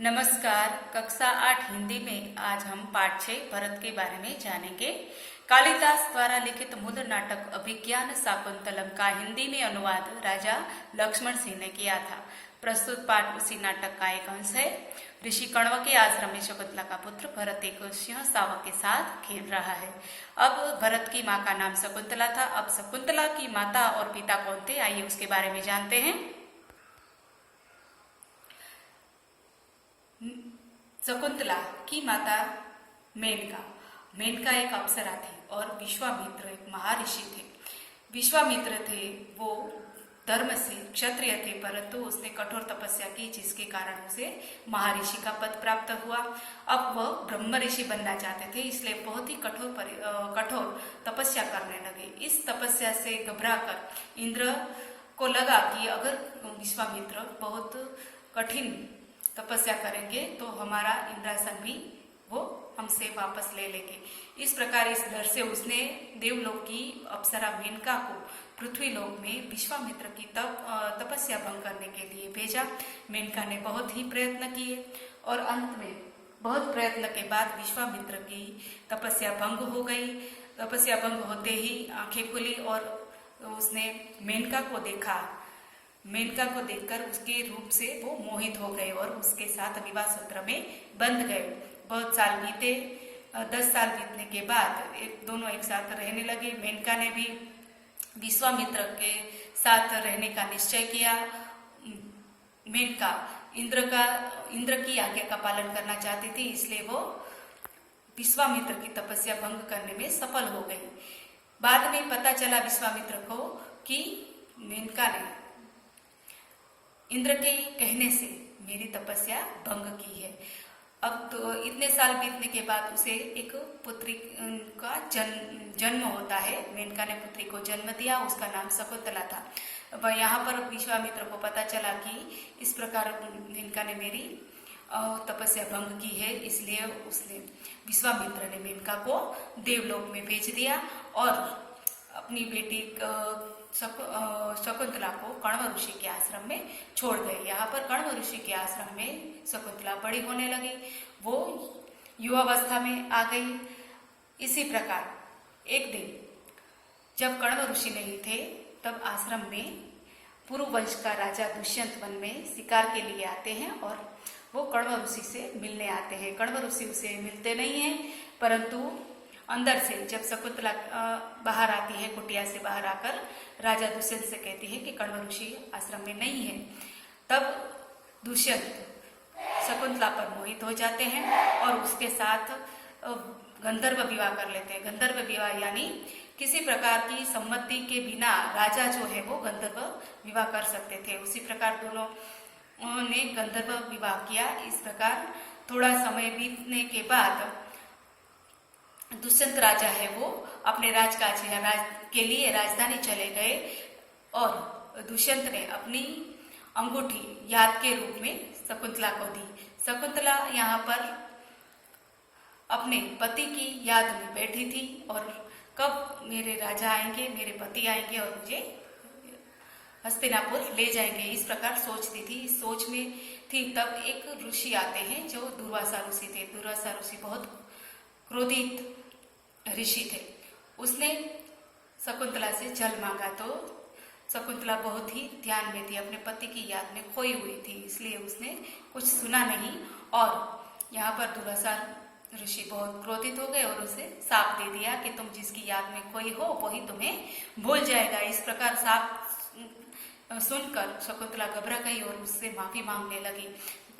नमस्कार। कक्षा 8 हिंदी में आज हम पाठ 6 भरत के बारे में जानेंगे। कालिदास द्वारा लिखित मूल नाटक अभिज्ञान शाकुंतलम का हिंदी में अनुवाद राजा लक्ष्मण सिंह ने किया था। प्रस्तुत पाठ उसी नाटक का एक अंश है। ऋषि कण्व के आश्रम में शकुंतला का पुत्र भरत एक सिंह शावक के साथ खेल रहा है। अब भरत की माँ का नाम शकुंतला था। अब शकुंतला की माता और पिता कौन थे, आइए उसके बारे में जानते हैं। शकुंतला की माता मेनका एक अप्सरा थी और विश्वामित्र एक महर्षि थे। विश्वामित्र थे वो धर्म से क्षत्रिय थे, परंतु उसने कठोर तपस्या की जिसके कारण उसे महर्षि का पद प्राप्त हुआ। अब वह ब्रह्म ऋषि बनना चाहते थे, इसलिए बहुत ही कठोर तपस्या करने लगे। इस तपस्या से घबराकर इंद्र को लगा कि अगर विश्वामित्र बहुत कठिन तपस्या करेंगे तो हमारा इंद्रासन भी वो हमसे वापस ले लेंगे। इस प्रकार इस डर से उसने देवलोक की अप्सरा मेनका को पृथ्वी लोक में विश्वामित्र की तपस्या भंग करने के लिए भेजा। मेनका ने बहुत ही प्रयत्न किए और अंत में बहुत प्रयत्न के बाद विश्वामित्र की तपस्या भंग हो गई। तपस्या भंग होते ही आंखें खुली और उसने मेनका को देखा। मेनका को देखकर उसके रूप से वो मोहित हो गए और उसके साथ विवाह सूत्र में बंध गए। बहुत साल बीते। 10 साल बीतने के बाद दोनों एक साथ रहने लगे। मेनका ने भी विश्वामित्र के साथ रहने का निश्चय किया। मेनका इंद्र की आज्ञा का पालन करना चाहती थी, इसलिए वो विश्वामित्र की तपस्या भंग करने में सफल हो गई। बाद में पता चला विश्वामित्र को कि मेनका ने इंद्र के कहने से मेरी तपस्या भंग की है। अब तो इतने साल बीतने के बाद उसे एक पुत्री का जन्म होता है। मेनका ने पुत्री को जन्म दिया, उसका नाम शकुंतला था। वह यहाँ पर विश्वामित्र को पता चला कि इस प्रकार मेनका ने मेरी तपस्या भंग की है, इसलिए उसने विश्वामित्र ने मेनका को देवलोक में भेज दिया और अपनी बेटी शकुंतला को कण्व ऋषि के आश्रम में छोड़ गए। यहाँ पर कण्व ऋषि के आश्रम में शकुंतला बड़ी होने लगी, वो युवावस्था में आ गई। इसी प्रकार एक दिन जब कण्व ऋषि नहीं थे, तब आश्रम में पुरुवंश का राजा दुष्यंत वन में शिकार के लिए आते हैं और वो कण्व ऋषि से मिलने आते हैं। कण्व ऋषि उसे मिलते नहीं हैं, परंतु अंदर से जब शकुंतला बाहर आती है, कुटिया से बाहर आकर राजा दुष्यंत से कहती है कि कण्व ऋषि आश्रम में नहीं है, तब दुष्यंत शकुंतला पर मोहित हो जाते हैं और उसके साथ गंधर्व विवाह कर लेते हैं। गंधर्व विवाह यानी किसी प्रकार की सम्मति के बिना राजा जो है वो गंधर्व विवाह कर सकते थे। उसी प्रकार दोनों ने गंधर्व विवाह किया। इस प्रकार थोड़ा समय बीतने के बाद दुष्यंत राजा है वो अपने राजकाज के लिए राजधानी चले गए और दुष्यंत ने अपनी अंगूठी याद के रूप में शकुंतला को दी। शकुंतला यहाँ पर अपने पति की याद में बैठी थी और कब मेरे राजा आएंगे, मेरे पति आएंगे और मुझे हस्तिनापुर ले जाएंगे, इस प्रकार सोचती थी। इस सोच में थी तब एक ऋषि आते हैं जो दुर्वासा ऋषि थे। दुर्वासा ऋषि बहुत क्रोधित ऋषि थे। उसने शकुंतला से जल मांगा तो शकुंतला बहुत ही ध्यान में थी, अपने पति की याद में खोई हुई थी, इसलिए उसने कुछ सुना नहीं। और यहाँ पर दुर्वासा ऋषि बहुत क्रोधित हो गए और उसे शाप दे दिया कि तुम जिसकी याद में खोई हो वही तुम्हें भूल जाएगा। इस प्रकार शाप सुनकर शकुंतला घबरा गई और उससे माफी मांगने लगी,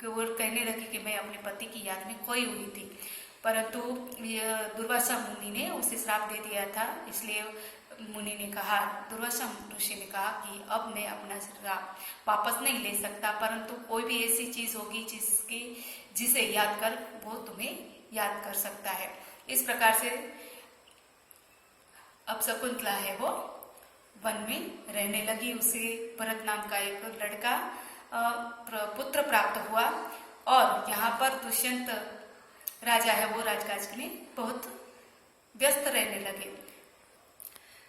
क्योंकि वो कहने लगी कि मैं अपने पति की याद में खोई हुई थी। परंतु दुर्वासा मुनि ने उसे श्राप दे दिया था, इसलिए मुनि ने कहा, दुर्वासा ऋषि ने कहा कि अब मैं अपना श्राप वापस नहीं ले सकता, परंतु कोई भी ऐसी चीज होगी जिसे याद कर वो तुम्हें याद कर सकता है। इस प्रकार से अब शकुंतला है वो वन में रहने लगी। उसे भरत नाम का एक लड़का पुत्र प्राप्त हुआ और यहाँ पर दुष्यंत राजा है वो राजकाज में बहुत व्यस्त रहने लगे।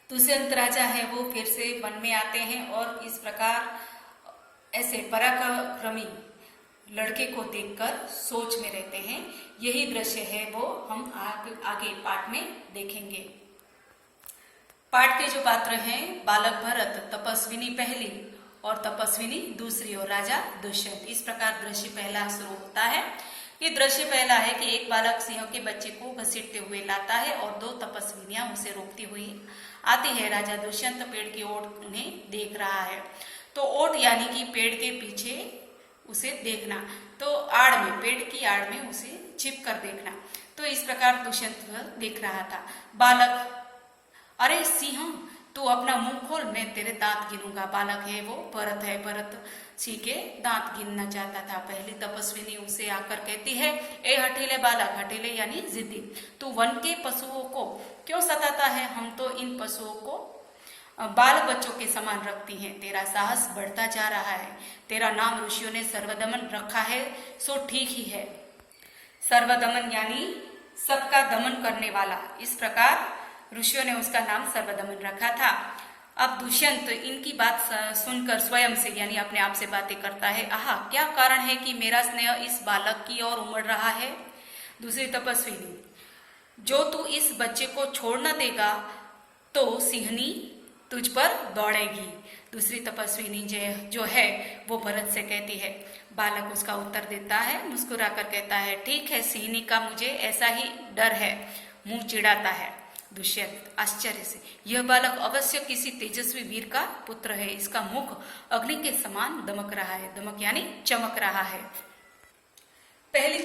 दुष्यंत राजा है वो फिर से वन में आते हैं और इस प्रकार ऐसे पराक्रमी लड़के को देखकर सोच में रहते हैं। यही दृश्य है वो हम आगे पाठ में देखेंगे। पाठ के जो पात्र हैं, बालक भरत, तपस्विनी पहली और तपस्विनी दूसरी और राजा दुष्यंत। इस प्रकार दृश्य पहला शुरू होता है। ये दृश्य पहला है कि एक बालक सिंह के बच्चे को घसीटते हुए लाता है और दो तपस्विनियां उसे रोकती हुई आती है। राजा दुष्यंत पेड़ की ओर उन्हें देख रहा है। तो ओट यानी कि पेड़ के पीछे उसे देखना, तो आड़ में, पेड़ की आड़ में उसे छिप कर देखना। तो इस प्रकार दुष्यंत देख रहा था। बालक, अरे सिंह, तू अपना मुंह खोल, मैं तेरे दांत गिनूंगा। बालक है वो भरत है। भरत सिंह के दांत गिनना चाहता था। पहली तपस्विनी उसे आकर कहती है, ए हठीले बालक, हठीले यानी जिद्दी, तू वन के पशुओं को क्यों सताता है? हम तो इन पशुओं को बाल बच्चों के समान रखती हैं। तेरा साहस बढ़ता जा रहा है। तेरा नाम ऋषियों ने सर्वदमन रखा है, सो ठीक ही है। सर्वदमन यानी सबका दमन करने वाला। इस प्रकार ऋषियों ने उसका नाम सर्वदमन रखा था। अब दुष्यंत इनकी बात सुनकर स्वयं से यानी अपने आप से बातें करता है। आहा, क्या कारण है कि मेरा स्नेह इस बालक की ओर उमड़ रहा है? दूसरी तपस्विनी, जो तू इस बच्चे को छोड़ न देगा तो सिंहनी तुझ पर दौड़ेगी। दूसरी तपस्विनी जो है वो भरत से कहती है। बालक उसका उत्तर देता है, मुस्कुराकर कहता है, ठीक है, सिंहनी का मुझे ऐसा ही डर है। मुंह चिढ़ाता है। दुष्यंत आश्चर्य से, यह बालक अवश्य किसी तेजस्वी वीर का पुत्र है। इसका मुख अग्नि के समान दमक रहा है। दमक यानी चमक रहा है। पहली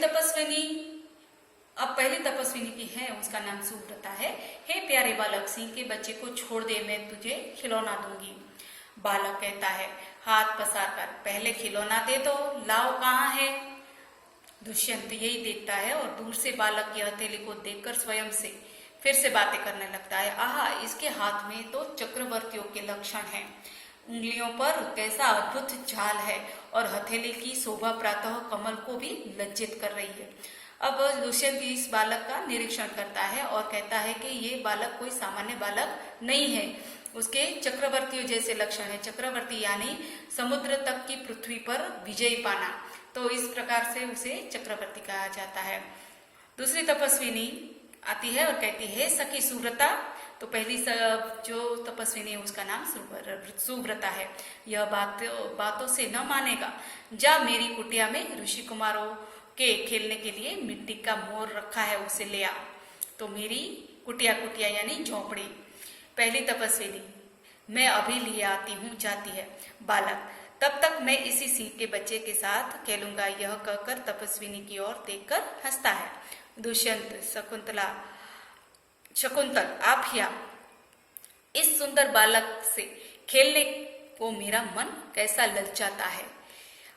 तपस्विनी की है, उसका नाम सुव्रता है। हे प्यारे बालक, सिंह के बच्चे को छोड़ दे, मैं तुझे खिलौना दूंगी। बालक कहता है, हाथ पसार कर, पहले खिलौना दे दो, लाओ कहाँ है? दुष्यंत यही देखता है और दूर से बालक की हथेली को देखकर स्वयं से फिर से बातें करने लगता है। आहा, इसके हाथ में तो चक्रवर्तियों के लक्षण हैं। उंगलियों पर कैसा अद्भुत झाल है और हथेली की शोभा प्रातः कमल को भी लज्जित कर रही है। अब दुष्यंत इस बालक का निरीक्षण करता है और कहता है कि ये बालक कोई सामान्य बालक नहीं है। उसके चक्रवर्तियों जैसे लक्षण है। चक्रवर्ती यानी समुद्र तक की पृथ्वी पर विजय पाना, तो इस प्रकार से उसे चक्रवर्ती कहा जाता है। दूसरी तपस्विनी आती है और कहती है, सखी सुव्रता। तो पहली जो तपस्विनी है उसका नाम सुव्रता है। यह बातों से न मानेगा। जा, मेरी कुटिया में ऋषि कुमारों के खेलने के लिए मिट्टी का मोर रखा है, उसे ले आ। तो मेरी कुटिया यानी झोपड़ी। पहली तपस्विनी, मैं अभी लिए आती हूँ, जाती है। बालक, तब तक मैं इसी सिंह के बच्चे के साथ खेलूंगा। यह कहकर तपस्विनी की ओर देखकर हंसता है। दुष्यंत, शकुंतल, आप हिया, इस सुंदर बालक से खेलने को मेरा मन कैसा ललचाता है।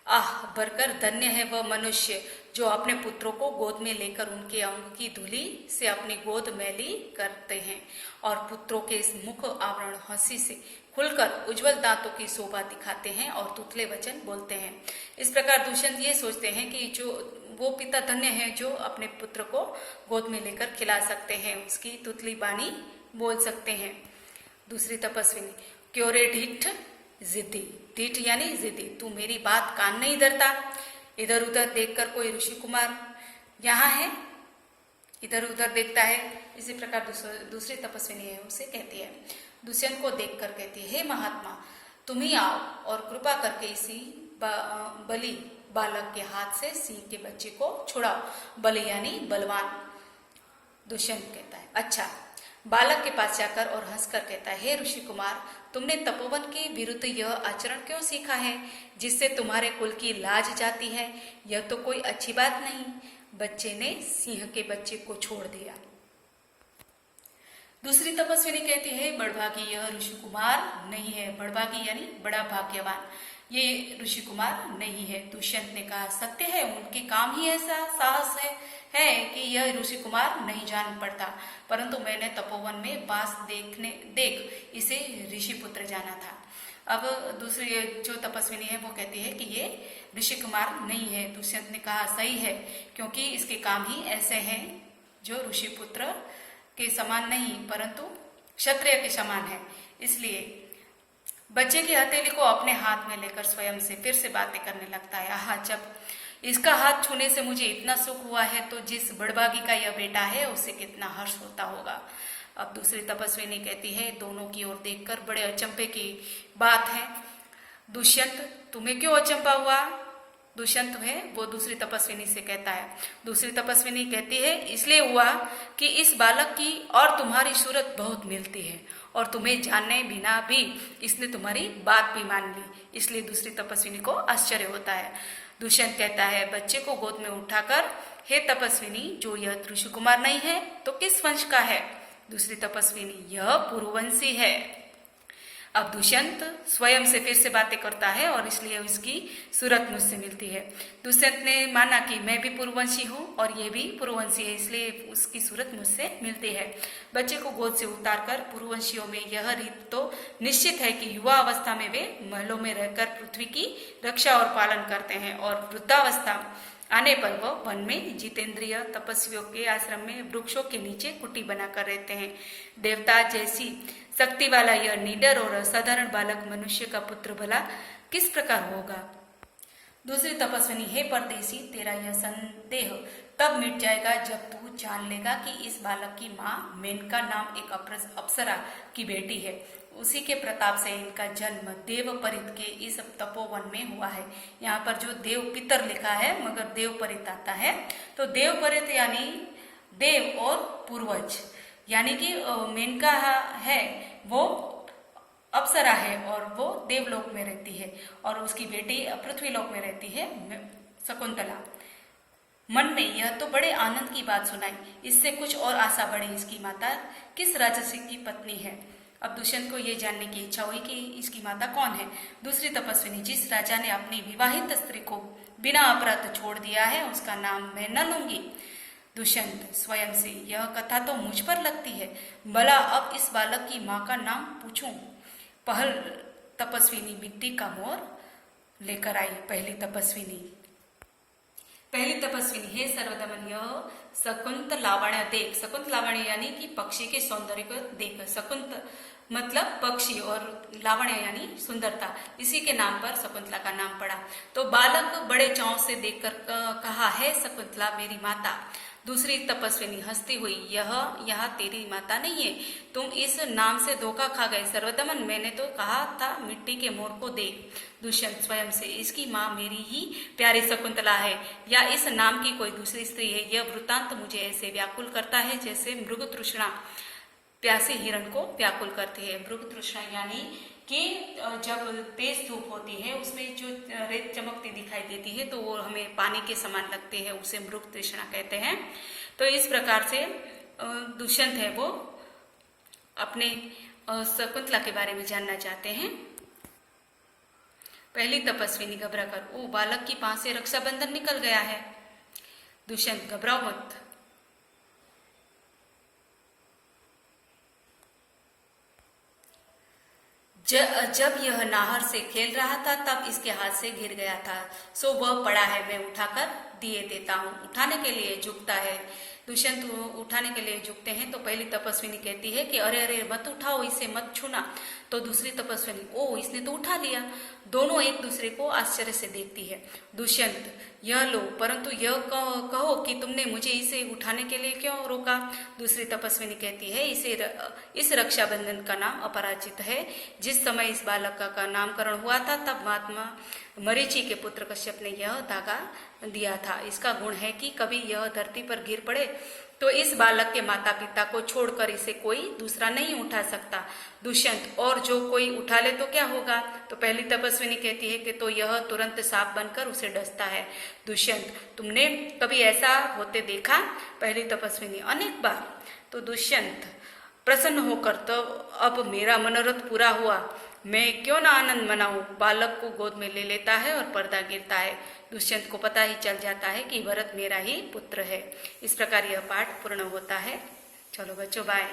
आह, बरकर धन्य है वह मनुष्य जो अपने पुत्रों को गोद में लेकर उनके अंग की धूली से अपनी गोद मैली करते हैं और पुत्रों के इस मुख आवरण हंसी से खुलकर उज्जवल दांतों की शोभा दिखाते हैं और तुतले वचन बोलते हैं। इस प्रकार दुष्यंत ये सोचते हैं कि जो वो पिता धन्य है जो अपने पुत्र को गोद में लेकर खिला सकते हैं, उसकी तुतली बानी बोल सकते हैं। दूसरी तपस्विनी, क्यों रे ढीठ जिद्दी। ढीठ यानी जिद्दी, तू मेरी बात कान नहीं धरता। इधर उधर देखकर कोई ऋषि कुमार यहाँ है, इधर उधर देखता है। इसी प्रकार दूसरी तपस्विनी है, उसे कहती है, दुष्यंत को देखकर कहती है, हे महात्मा, तुम ही आओ और कृपा करके इसी बलि बालक के हाथ से सिंह के बच्चे को छुड़ाओ। बलि यानी बलवान। दुष्यंत कहता है, अच्छा। बालक के पास जाकर और हंसकर कहता है, हे ऋषि कुमार, तुमने तपोवन के विरुद्ध यह आचरण क्यों सीखा है जिससे तुम्हारे कुल की लाज जाती है? यह तो कोई अच्छी बात नहीं। बच्चे ने सिंह के बच्चे को छोड़ दिया। दूसरी तपस्विनी कहती है, बड़भागी यह ऋषि कुमार नहीं है। बड़भागी यानी बड़ा भाग्यवान, ये ऋषि कुमार नहीं है। दुष्यंत ने कहा, सत्य है, उनके काम ही ऐसा साहस है कि यह ऋषि कुमार नहीं जान पड़ता, परंतु मैंने तपोवन में बास देख इसे ऋषि पुत्र जाना था। अब दूसरी जो तपस्विनी है वो कहती है कि ये ऋषि कुमार नहीं है। दुष्यंत ने कहा, सही है, क्योंकि इसके काम ही ऐसे हैं जो ऋषि पुत्र के समान नहीं परंतु क्षत्रिय के समान है। इसलिए बच्चे की हथेली को अपने हाथ में लेकर स्वयं से फिर से बातें करने लगता है। आहा, जब इसका हाथ छूने से मुझे इतना सुख हुआ है, तो जिस बड़भागी का यह बेटा है उसे कितना हर्ष होता होगा। अब दूसरी तपस्विनी कहती है, दोनों की ओर देखकर बड़े अचंभे की बात है। दुष्यंत, तुम्हें क्यों अचंभा हुआ? दुष्यंत है वो दूसरी तपस्विनी से कहता है। दूसरी तपस्विनी कहती है, इसलिए हुआ कि इस बालक की और तुम्हारी सूरत बहुत मिलती है, और तुम्हें जानने बिना भी इसने तुम्हारी बात भी मान ली, इसलिए दूसरी तपस्विनी को आश्चर्य होता है। दुष्यंत कहता है, बच्चे को गोद में उठाकर, हे तपस्विनी, जो यह ऋषि कुमार नहीं है तो किस वंश का है? दूसरी तपस्विनी, यह पुरुवंशी है। अब दुष्यंत स्वयं से फिर से बातें करता है और इसलिए उसकी सूरत मुझसे मिलती है। दुष्यंत ने माना कि मैं भी पुरुवंशी हूँ और ये भी पुरुवंशी है, इसलिए उसकी सूरत मुझसे मिलती है। बच्चे को गोद से उतारकर, पुरुवंशियों में यह रीत तो निश्चित है कि युवा अवस्था में वे महलों में रहकर पृथ्वी की रक्षा और पालन करते हैं, और वृद्धावस्था आने पर वह वन में जितेंद्रिय तपस्वियों के आश्रम में वृक्षों के नीचे कुटी बनाकर रहते हैं। देवता जैसी शक्ति वाला यह निडर और असाधारण बालक मनुष्य का पुत्र भला किस प्रकार होगा? दूसरी तपस्विनी, हे परदेसी, तेरा यह संदेह तब मिट जाएगा जब तू जान लेगा कि इस बालक की माँ मेनका नाम एक अप्सरा की बेटी है। उसी के प्रताप से इनका जन्म देवपरित के इस तपोवन में हुआ है। यहाँ पर जो देव पितर लिखा है मगर देवपरित आता है, तो देवपरित यानी देव और पूर्वज, यानी कि मेनका है वो अप्सरा है और वो देवलोक में रहती है, और उसकी बेटी पृथ्वीलोक में रहती है शकुंतला। मन ने यह तो बड़े आनंद की बात सुनाई, इससे कुछ और आशा बढ़ी, इसकी माता किस राजसी की पत्नी है? अब दुष्यंत को यह जानने की इच्छा हुई कि इसकी माता कौन है। दूसरी तपस्विनी, जिस राजा ने अपनी विवाहित स्त्री को बिना अपराध छोड़ दिया है उसका नाम मैं न लूंगी। दुष्यंत स्वयं से, यह कथा तो मुझ पर लगती है, भला अब इस बालक की माँ का नाम पूछूं? पहल तपस्विनी मिट्टी का मोर लेकर आई। पहली तपस्विनी, हे सर्वदमन, यह शकुंत लावण्य देख। शकुंत लावण्य यानी कि पक्षी के सौंदर्य को देख। शकुंत मतलब पक्षी और लावण्य यानी सुंदरता, इसी के नाम पर शकुंतला का नाम पड़ा। तो बालक बड़े चाव से देखकर कहा, है शकुंतला मेरी माता। दूसरी तपस्विनी हंसती हुई, यह तेरी माता नहीं है, तुम इस नाम से धोखा खा गए। सर्वदमन, मैंने तो कहा था मिट्टी के मोर को देख। दुष्यंत स्वयं से, इसकी माँ मेरी ही प्यारी शकुंतला है या इस नाम की कोई दूसरी स्त्री है? यह वृत्तांत मुझे ऐसे व्याकुल करता है जैसे मृग तृष्णा प्यासे हिरण को व्याकुल करती है। मृग तृष्णा यानी कि जब तेज धूप होती है उसमें जो रेत चमकती दिखाई देती है तो वो हमें पानी के समान लगते हैं, उसे मृग तृष्णा कहते हैं। तो इस प्रकार से दुष्यंत है वो अपने शकुंतला के बारे में जानना चाहते हैं। पहली तपस्विनी घबरा कर, ओ बालक की पास से रक्षाबंधन निकल गया है। दुष्यंत, घबराओ मत, जब यह नाहर से खेल रहा था तब इसके हाथ से गिर गया था, सो वह पड़ा है, मैं उठाकर दिए देता हूँ। उठाने के लिए झुकता है। दुष्यंत उठाने के लिए झुकते हैं तो पहली तपस्विनी कहती है कि अरे अरे मत उठाओ, इसे मत छूना। तो दूसरी तपस्विनी, ओ इसने तो उठा लिया। दोनों एक दूसरे को आश्चर्य से देखती है। दुष्यंत, यह लो, परंतु यह कहो कि तुमने मुझे इसे उठाने के लिए क्यों रोका? दूसरी तपस्विनी कहती है, इस रक्षाबंधन का नाम अपराजित है। जिस समय इस बालक का नामकरण हुआ था तब महात्मा मरीचि के पुत्र कश्यप ने यह धागा दिया था। इसका गुण है कि कभी यह धरती पर गिर पड़े तो इस बालक के माता पिता को छोड़कर इसे कोई दूसरा नहीं उठा सकता। दुष्यंत, और जो कोई उठा ले तो क्या होगा? तो पहली तपस्विनी कहती है कि तो यह तुरंत सांप बनकर उसे डसता है। दुष्यंत, तुमने कभी ऐसा होते देखा? पहली तपस्विनी, अनेक बार। तो दुष्यंत प्रसन्न होकर, तो अब मेरा मनोरथ पूरा हुआ, मैं क्यों ना आनंद मनाऊं। बालक को गोद में ले लेता है और पर्दा गिरता है। दुष्यंत को पता ही चल जाता है कि भरत मेरा ही पुत्र है। इस प्रकार यह पाठ पूर्ण होता है। चलो बच्चों, बाय।